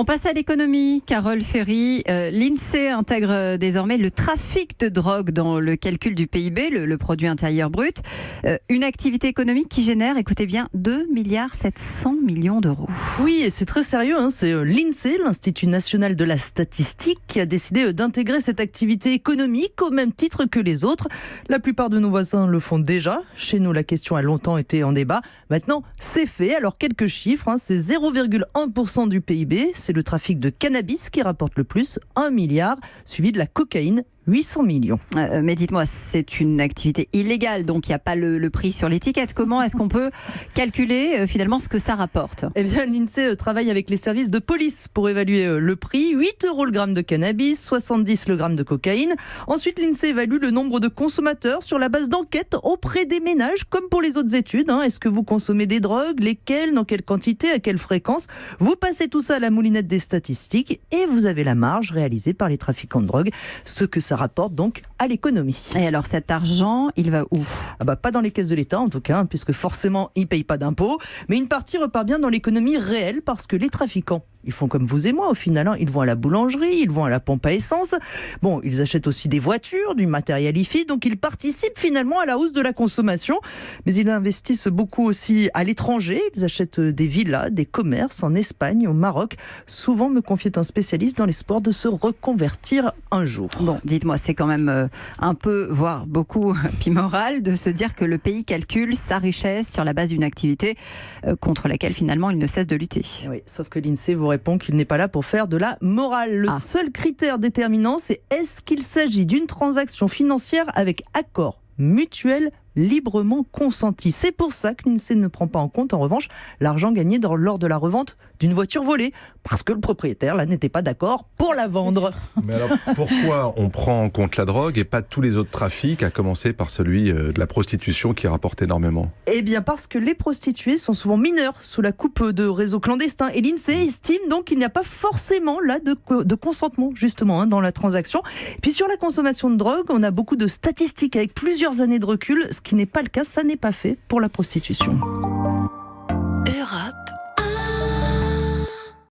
On passe à l'économie. Carole Ferry, l'INSEE intègre désormais le trafic de drogue dans le calcul du PIB, le produit intérieur brut. Une activité économique qui génère, écoutez bien, 2,7 milliards d'euros. Oui, et c'est très sérieux. C'est l'INSEE, l'Institut national de la statistique, qui a décidé d'intégrer cette activité économique au même titre que les autres. La plupart de nos voisins le font déjà. Chez nous, la question a longtemps été en débat. Maintenant, c'est fait. Alors, quelques chiffres. C'est 0,1% du PIB. C'est le trafic de cannabis qui rapporte le plus, 1 milliard, suivi de la cocaïne, 800 millions. Mais dites-moi, c'est une activité illégale, donc il n'y a pas le prix sur l'étiquette. Comment est-ce qu'on peut calculer finalement ce que ça rapporte ? Eh bien, l'INSEE travaille avec les services de police pour évaluer le prix. 8 € le gramme de cannabis, 70 le gramme de cocaïne. Ensuite, l'INSEE évalue le nombre de consommateurs sur la base d'enquêtes auprès des ménages, comme pour les autres études. Est-ce que vous consommez des drogues ? Lesquelles ? Dans quelle quantité ? À quelle fréquence ? Vous passez tout ça à la moulinette des statistiques et vous avez la marge réalisée par les trafiquants de drogue. Ce que ça rapporte donc à l'économie. Et alors cet argent, il va où ? Pas dans les caisses de l'État en tout cas, puisque forcément ils ne payent pas d'impôts, mais une partie repart bien dans l'économie réelle parce que les trafiquants, ils font comme vous et moi au final, ils vont à la boulangerie, ils vont à la pompe à essence, ils achètent aussi des voitures, du matériel IFI, donc ils participent finalement à la hausse de la consommation, mais ils investissent beaucoup aussi à l'étranger, ils achètent des villas, des commerces en Espagne, au Maroc, souvent me confiait un spécialiste dans l'espoir de se reconvertir un jour. Bon, dites-moi, c'est quand même un peu, voire beaucoup immoral de se dire que le pays calcule sa richesse sur la base d'une activité contre laquelle finalement il ne cesse de lutter. Oui, sauf que l'INSEE vous répond qu'il n'est pas là pour faire de la morale. Le seul critère déterminant, c'est est-ce qu'il s'agit d'une transaction financière avec accord mutuel librement consenti. C'est pour ça que l'INSEE ne prend pas en compte, en revanche, l'argent gagné lors de la revente d'une voiture volée, parce que le propriétaire, là, n'était pas d'accord pour la vendre. Mais alors, pourquoi on prend en compte la drogue et pas tous les autres trafics, à commencer par celui de la prostitution qui rapporte énormément ? Eh bien, parce que les prostituées sont souvent mineures, sous la coupe de réseaux clandestins. Et l'INSEE estime donc qu'il n'y a pas forcément là de consentement, justement, dans la transaction. Puis sur la consommation de drogue, on a beaucoup de statistiques avec plusieurs années de recul, ce qui n'est pas le cas, ça n'est pas fait pour la prostitution. Europe.